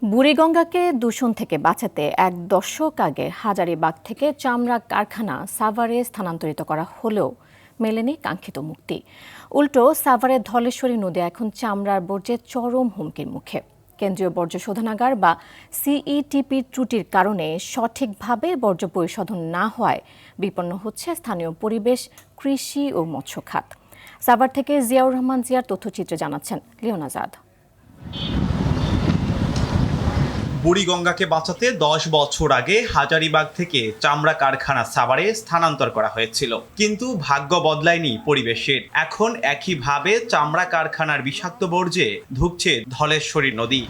বুড়িগঙ্গাকে দূষণ থেকে বাঁচাতে এক দশক আগে হাজারীবাগ থেকে চামড়া কারখানা সাভারে স্থানান্তরিত করা হলেও মেলেনি কাঙ্ক্ষিত মুক্তি। উল্টো সাভারের ধলেশ্বরী নদী এখন চামড়ার বর্জ্যের চরম হুমকির মুখে। কেন্দ্রীয় বর্জ্য শোধনাগার বা সিইটিপির ত্রুটির কারণে সঠিকভাবে বর্জ্য পরিশোধন না হওয়ায় বিপন্ন হচ্ছে স্থানীয় পরিবেশ, কৃষি ও মৎস্য খাত। সাভার থেকে জিয়াউর রহমান জিয়ার তথ্যচিত্রে জানাচ্ছেন লিওন আজাদ। বুড়িগঙ্গাকে বাঁচাতে 10 বছর আগে হাজারীবাগ থেকে চামড়া কারখানা সাভারে স্থানান্তর করা হয়েছিল, কিন্তু ভাগ্য বদলায়নি পরিবেশের। এখন একইভাবে চামড়া কারখানার বিষাক্ত বর্জ্যে ধুঁকছে ধলেশ্বরী নদী।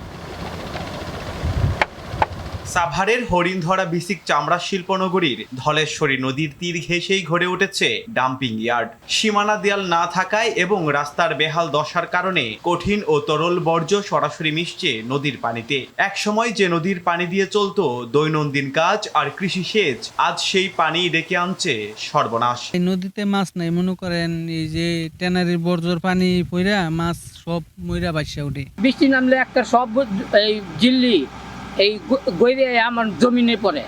সাভারের হরিণধরা বিসিক চামড়া শিল্পনগরীর ধলেশ্বরী নদীর তীর ঘেঁষেই গড়ে উঠেছে ডাম্পিং ইয়ার্ড। সীমানা দেয়াল না থাকায় এবং রাস্তার বেহাল দশার কারণে কঠিন ও তরল বর্জ্য সরাসরি মিশছে নদীর পানিতে। একসময় যে নদীর পানি দিয়ে চলতো দৈনন্দিন কাজ আর কৃষি সেচ, আজ সেই পানি ডেকে আনছে সর্বনাশ। এই নদীতে মাছ নাই, মনে করেন এই যে ট্যানারির বর্জ্যর পানি পইরা মাছ সব মইরা ভাসা উঠে। বৃষ্টি নামলে একটা সব এই জিল্লি এই গইরে আমার জমিনে পড়ে,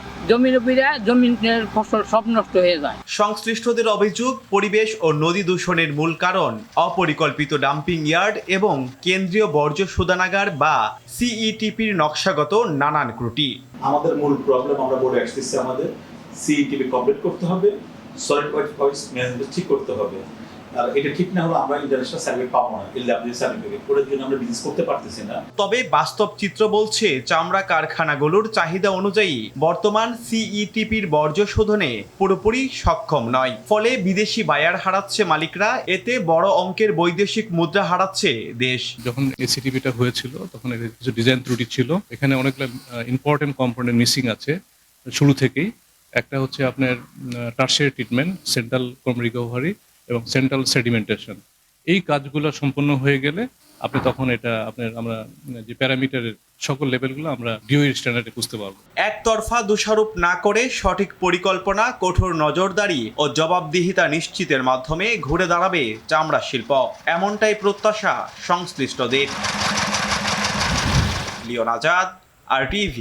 জমিনের ফসল সব নষ্ট হয়ে যায়। সংশ্লিষ্টদের অভিযোগ, পরিবেশ ও নদী দূষণের মূল কারণ অপরিকল্পিত ডাম্পিং ইয়ার্ড এবং কেন্দ্রীয় বর্জ্য শোধনাগার বা সিইটিপির নকশাগত নানান ত্রুটি। আমাদের মূল প্রবলেম আমরা বলে আসতেছি, আমাদের সিইটিপি কমপ্লিট করতে হবে, সলিড ওয়েস্ট ম্যানেজমেন্ট ঠিক করতে হবে। আর এটা ঠিক না হলে আমরা ইন্টারন্যাশনাল সার্টিফিকেট পাবো না, এলডব্লিউ সার্টিফিকেট ওটার জন্য আমরা বিজনেস করতে পারতেছি না। তবে বাস্তব চিত্র বলছে চামড়া কারখানাগুলোর চাহিদা অনুযায়ী বর্তমান সিইটিপির বর্জ্য শোধনে পুরোপুরি সক্ষম নয়। ফলে বিদেশি বায়ার হারাচ্ছে মালিকরা, এতে বড় অঙ্কের বৈদেশিক মুদ্রা হারাচ্ছে দেশ। যখন এসিটিপিটা হয়েছিল তখন এর কিছু ডিজাইন ত্রুটি ছিল, এখানে অনেকগুলো ইম্পর্টেন্ট কম্পোনেন্ট মিসিং আছে শুরু থেকেই। একটা হচ্ছে আপনার টারশিয়ারি ট্রিটমেন্ট, সেন্ট্রাল ক্রম রিকভারি এবং সেন্ট্রাল সেডিমেন্টেশন। এই কাজগুলো সম্পন্ন হয়ে গেলে আপনি তখন এটা আমরা যে প্যারামিটারের সকল লেভেলগুলো আমরা ডিওই স্ট্যান্ডার্ডে বুঝতে পারবো। একতরফা দোষারোপ না করে সঠিক পরিকল্পনা, কঠোর নজরদারি ও জবাবদিহিতা নিশ্চিতের মাধ্যমে ঘুরে দাঁড়াবে চামড়া শিল্প, এমনটাই প্রত্যাশা সংশ্লিষ্টদের। লিওন আজাদ, RTV।